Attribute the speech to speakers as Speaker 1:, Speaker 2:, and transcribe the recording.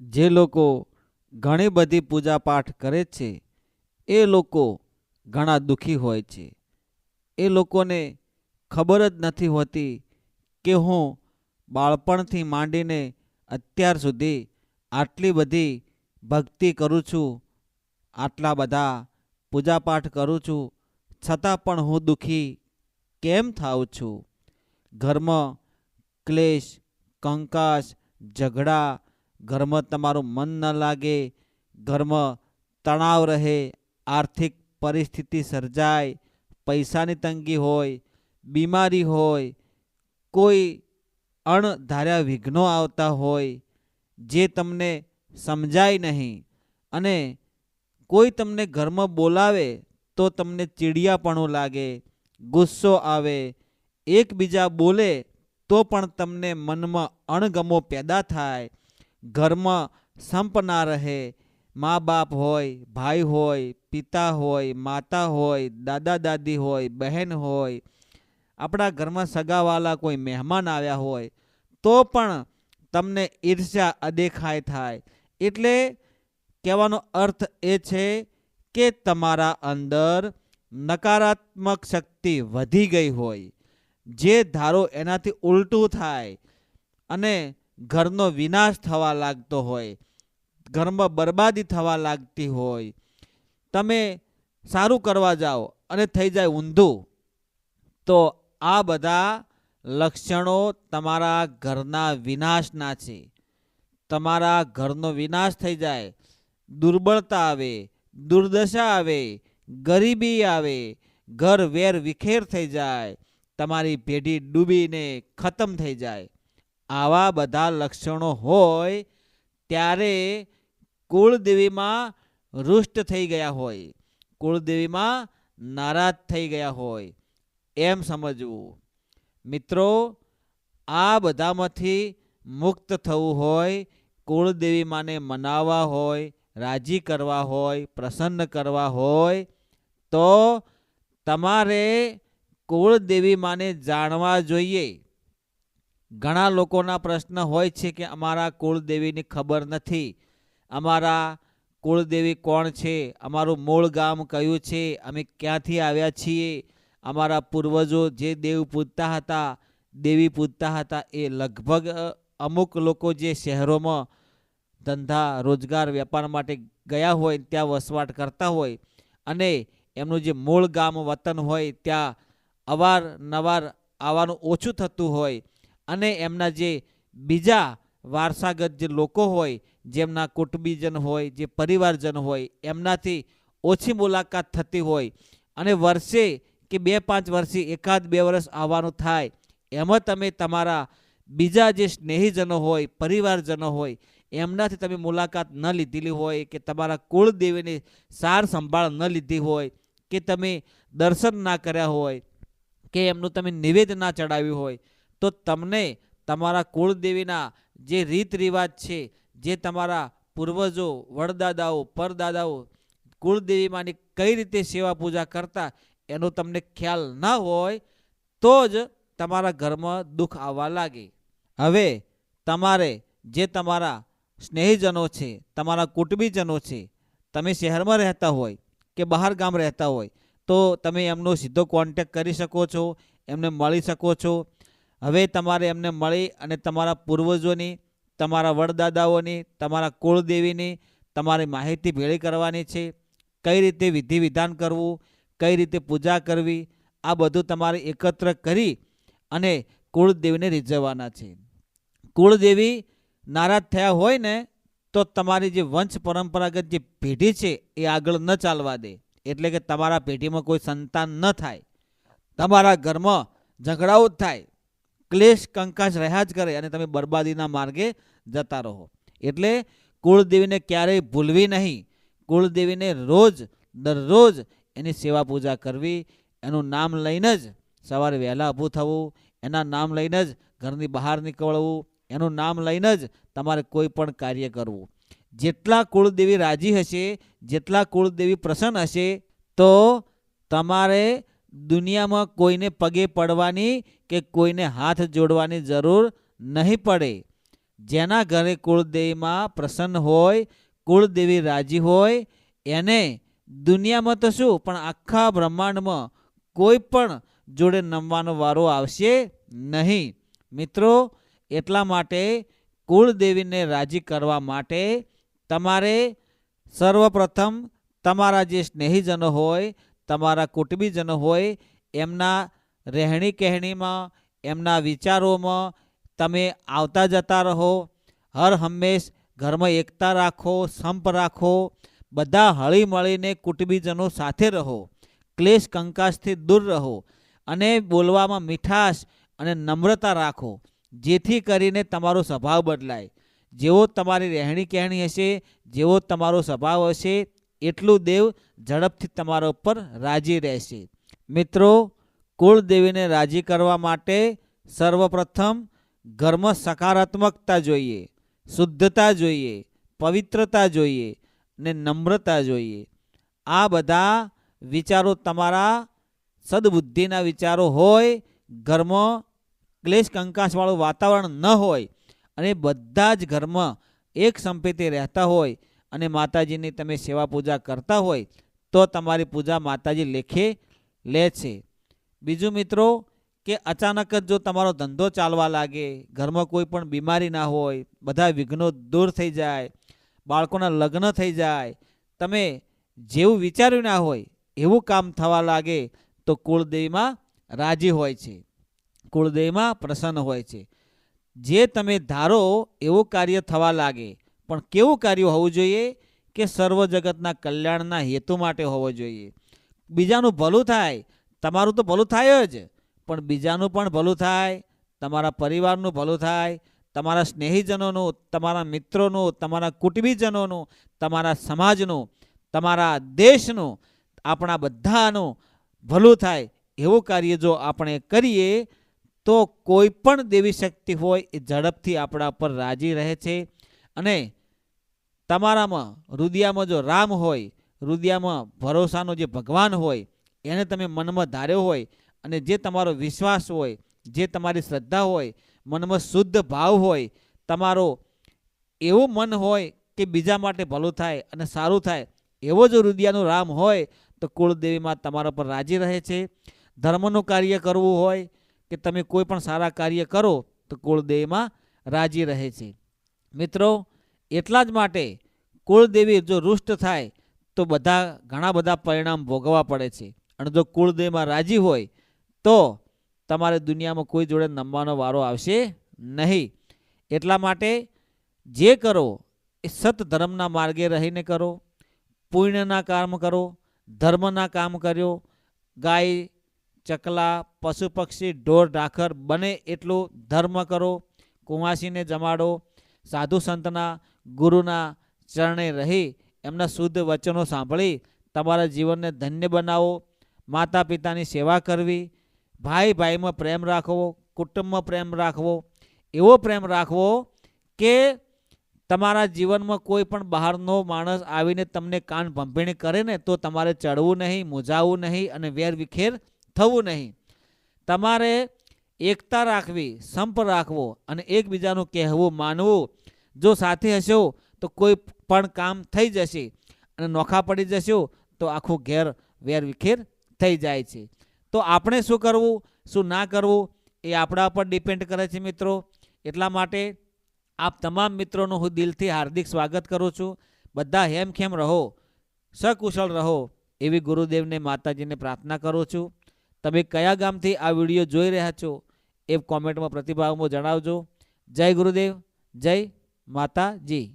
Speaker 1: જે લોકો ઘણી બધી પૂજા પાઠ કરે છે એ લોકો ઘણા દુઃખી હોય છે. એ લોકોને ખબર જ નથી હોતી કે હું બાળપણથી માંડીને અત્યાર સુધી આટલી બધી ભક્તિ કરું છું, આટલા બધા પૂજાપાઠ કરું છું, છતાં પણ હું દુઃખી કેમ થાઉં છું. ઘરમાં ક્લેશ, કંકાસ, ઝઘડા, ઘરમાં તમારું મન ન લાગે, ઘરમાં તણાવ રહે, આર્થિક પરિસ્થિતિ સર્જાય, પૈસાની તંગી હોય, બીમારી હોય, કોઈ અણધાર્યા વિઘ્નો આવતા હોય જે તમને સમજાય નહીં, અને કોઈ તમને ઘરમાં બોલાવે તો તમને ચીડિયાપણું લાગે, ગુસ્સો આવે, એકબીજા બોલે તો પણ તમને મનમાં અણગમો પેદા થાય, ઘરમાં સંપ ના રહે, મા બાપ હોય, ભાઈ હોય, પિતા હોય, માતા હોય, દાદા દાદી હોય, બહેન હોય, આપણા ઘરમાં સગાવાલા કોઈ મહેમાન આવ્યા હોય તો પણ તમને ઈર્ષ્યા અદેખાય થાય. એટલે કહેવાનો અર્થ એ છે કે તમારા અંદર નકારાત્મક શક્તિ વધી ગઈ હોય, જે ધારો એનાથી ઉલટું થાય અને ઘરનો વિનાશ થવા લાગતો હોય, ઘરમાં બરબાદી થવા લાગતી હોય. તમે સારું કરવા જાઓ અને થઈ જાય ઊંધું, તો આ બધા લક્ષણો તમારા ઘરના વિનાશના છે. તમારા ઘરનો વિનાશ થઈ જાય, દુર્બળતા આવે, દુર્દશા આવે, ગરીબી આવે, ઘર વેર વિખેર થઈ જાય, તમારી પેઢી ડૂબીને ખતમ થઈ જાય. આવા બધા લક્ષણો હોય ત્યારે કુળદેવીમાં રૂષ્ટ થઈ ગયા હોય, કુળદેવીમાં નારાજ થઈ ગયા હોય એમ સમજવું. મિત્રો, આ બધામાંથી મુક્ત થવું હોય, કુળદેવી માને મનાવવા હોય, રાજી કરવા હોય, પ્રસન્ન કરવા હોય, તો તમારે કુળદેવી માને જાણવા જોઈએ. ઘણા લોકોના પ્રશ્ન હોય છે કે અમારા કુળદેવીની ખબર નથી, અમારા કુળદેવી કોણ છે, અમારું મૂળ ગામ કયું છે, અમે ક્યાંથી આવ્યા છીએ, અમારા પૂર્વજો જે દેવ પૂજતા હતા, દેવી પૂજતા હતા, એ લગભગ અમુક લોકો જે શહેરોમાં ધંધા રોજગાર વેપાર માટે ગયા હોય ત્યાં વસવાટ કરતા હોય અને એમનું જે મૂળ ગામ વતન હોય ત્યાં અવારનવાર આવવાનું ઓછું થતું હોય, અને એમના જે બીજા વારસાગત જે લોકો હોય, જેમના કુટુંબીજન હોય, જે પરિવારજન હોય, એમનાથી ઓછી મુલાકાત થતી હોય, અને વર્ષે કે 2-5 વર્ષે એકાદ 2 વર્ષ આવવાનું થાય, એમાં તમે તમારા બીજા જે સ્નેહીજનો હોય, પરિવારજનો હોય, એમનાથી તમે મુલાકાત ન લીધેલી હોય, કે તમારા કુળદેવીની સાર સંભાળ ન લીધી હોય, કે તમે દર્શન ના કર્યા હોય, કે એમનું તમે નિવેદ ના ચડાવ્યું હોય, તો તમને તમારા કુળદેવીના જે રીત રિવાજ છે, જે તમારા પૂર્વજો, વડદાદાઓ, પરદાદાઓ કુળદેવીમાંની કઈ રીતે સેવા પૂજા કરતા એનો તમને ખ્યાલ ના હોય તો જ તમારા ઘરમાં દુઃખ આવવા લાગે. હવે તમારે જે તમારા સ્નેહીજનો છે, તમારા કુટુંબીજનો છે, તમે શહેરમાં રહેતા હોય કે બહાર ગામ રહેતા હોય તો તમે એમનો સીધો કોન્ટેક્ટ કરી શકો છો, એમને મળી શકો છો. હવે તમારે એમને મળી અને તમારા પૂર્વજોની, તમારા વડદાદાઓની, તમારા કુળદેવીની તમારી માહિતી ભેળી કરવાની છે. કઈ રીતે વિધિ વિધાન કરવું, કઈ રીતે પૂજા કરવી, આ બધું તમારે એકત્ર કરી અને કુળદેવીને રીઝવવાના છે. કુળદેવી નારાજ થયા હોય ને તો તમારી જે વંશ પરંપરાગત જે પેઢી છે એ આગળ ન ચાલવા દે, એટલે કે તમારા પેઢીમાં કોઈ સંતાન ન થાય, તમારા ઘરમાં ઝઘડાઓ જ થાય, ક્લેશ કંકાસ રહ્યા જ કરે અને તમે બરબાદીના માર્ગે જતા રહો. એટલે કુળદેવીને ક્યારેય ભૂલવી નહીં. કુળદેવીને રોજ દરરોજ એની સેવા પૂજા કરવી, એનું નામ લઈને જ સવારે વહેલા ઊભું થવું, એના નામ લઈને જ ઘરની બહાર નીકળવું, એનું નામ લઈને જ તમારે કોઈ પણ કાર્ય કરવું. જેટલા કુળદેવી રાજી હશે, જેટલા કુળદેવી પ્રસન્ન હશે, તો તમારે દુનિયામાં કોઈને પગે પડવાની કે કોઈને હાથ જોડવાની જરૂર નહીં પડે. જેના ઘરે કુળદેવીમાં પ્રસન્ન હોય, કુળદેવી રાજી હોય, એને દુનિયામાં તો શું પણ આખા બ્રહ્માંડમાં કોઈ પણ જોડે નમવાનો વારો આવશે નહીં. મિત્રો, એટલા માટે કુળદેવીને રાજી કરવા માટે તમારે સર્વપ્રથમ તમારા જે સ્નેહીજનો હોય, તમારા કુટુંબીજનો હોય, એમના રહેણી કહેણીમાં, એમના વિચારોમાં તમે આવતા જતા રહો. હર હંમેશ ઘરમાં એકતા રાખો, સંપ રાખો. બધા હળી મળીને કુટુંબીજનો સાથે રહો. ક્લેશ કંકાસથી દૂર રહો અને બોલવામાં મીઠાશ અને નમ્રતા રાખો, જેથી કરીને તમારો સ્વભાવ બદલાય. જેવો તમારી રહેણી કહેણી હશે, જેવો તમારો સ્વભાવ હશે, એટલું દેવ ઝડપથી તમારા ઉપર રાજી રહેશે. મિત્રો, કુળદેવીને રાજી કરવા માટે સર્વપ્રથમ ઘરમાં સકારાત્મકતા જોઈએ, શુદ્ધતા જોઈએ, પવિત્રતા જોઈએ ને નમ્રતા જોઈએ. આ બધા વિચારો તમારા સદબુદ્ધિના વિચારો હોય, ઘરમાં ક્લેશ કંકાસવાળું વાતાવરણ ન હોય અને બધા જ ઘરમાં એક સંપેતે રહેતા હોય અને માતાજીની તમે સેવા પૂજા કરતા હોય તો તમારી પૂજા માતાજી લેખે લે છે. બીજું મિત્રો, કે અચાનક જ જો તમારો ધંધો ચાલવા લાગે, ઘરમાં કોઈ પણ બીમારી ના હોય, બધા વિઘ્નો દૂર થઈ જાય, બાળકોના લગ્ન થઈ જાય, તમે જેવું વિચાર્યું ના હોય એવું કામ થવા લાગે તો કુળદેવીમાં રાજી હોય છે, કુળદેવીમાં પ્રસન્ન હોય છે. જે તમે ધારો એવું કાર્ય થવા લાગે. પણ કેવું કાર્ય હોવું જોઈએ? કે સર્વ જગતના કલ્યાણના હેતુ માટે હોવો જોઈએ. બીજાનું ભલું થાય, તમારું તો ભલું થાય જ, પણ બીજાનું પણ ભલું થાય, તમારા પરિવારનું ભલું થાય, તમારા સ્નેહીજનોનું, તમારા મિત્રોનું, તમારા કુટુંબીજનોનું, તમારા સમાજનું, તમારા દેશનું, આપણા બધાનું ભલું થાય એવું કાર્ય જો આપણે કરીએ તો કોઈ પણ દેવી શક્તિ હોય એ ઝડપથી આપણા પર રાજી રહે છે. અને તમારામાં હૃદયમાં જો રામ હોય, હૃદયમાં ભરોસાનો જે ભગવાન હોય, એને તમે મનમાં ધાર્યો હોય અને જે તમારો વિશ્વાસ હોય, જે તમારી શ્રદ્ધા હોય, મનમાં શુદ્ધ ભાવ હોય, તમારો એવું મન હોય કે બીજા માટે ભલું થાય અને સારું થાય, એવો જો હૃદયનો રામ હોય તો કુળદેવીમાં તમારા પર રાજી રહે છે. ધર્મનું કાર્ય કરવું હોય કે તમે કોઈ પણ સારા કાર્ય કરો તો કુળદેવીમાં રાજી રહે છે. મિત્રો, એટલા જ માટે કુળદેવી જો રૂષ્ટ થાય તો ઘણા બધા પરિણામ ભોગવવા પડે છે. અને જો કુળદેવીમાં રાજી હોય તો તમારે દુનિયામાં કોઈ જોડે નમવાનો વારો આવશે નહીં. એટલા માટે જે કરો એ સત ધર્મના માર્ગે રહીને કરો, પુણ્યના કામ કરો, ધર્મના કામ કર્યો. ગાય, ચકલા, પશુ પક્ષી, ઢોર ઢાખર બને એટલું ધર્મ કરો. કુંવાસીને જમાડો. સાધુ સંતના, ગુરુના ચરણે રહી એમના શુદ્ધ વચનો સાંભળી તમારા જીવનને ધન્ય બનાવો. માતા પિતાની સેવા કરવી, ભાઈ ભાઈમાં પ્રેમ રાખવો, કુટુંબમાં પ્રેમ રાખવો. એવો પ્રેમ રાખવો કે તમારા જીવનમાં કોઈ પણ બહારનો માણસ આવીને તમને કાન ભંભીણી કરે ને તો તમારે ચડવું નહીં, મૂંઝાવું નહીં અને વેર વિખેર થવું નહીં. તમારે એકતા રાખવી, સંપ રાખવો અને એકબીજાનું કહેવું માનવું. જો સાથે હશો તો કોઈ પણ કામ થઈ જશે અને નોખા પડી જશો તો આખું ઘેર વેર વિખેર થઈ જાય છે. તો આપણે શું કરવું, શું ના કરવું એ આપણા પર ડિપેન્ડ કરે છે મિત્રો. એટલા માટે આપ તમામ મિત્રોનું હું દિલથી હાર્દિક સ્વાગત કરું છું. બધા હેમખેમ રહો, સકુશળ રહો એવી ગુરુદેવને, માતાજીને પ્રાર્થના કરું છું. તમે કયા ગામથી આ વિડીયો જોઈ રહ્યા છો એ કોમેન્ટમાં પ્રતિભાવમાં જણાવજો. જય ગુરુદેવ, જય માતાજી.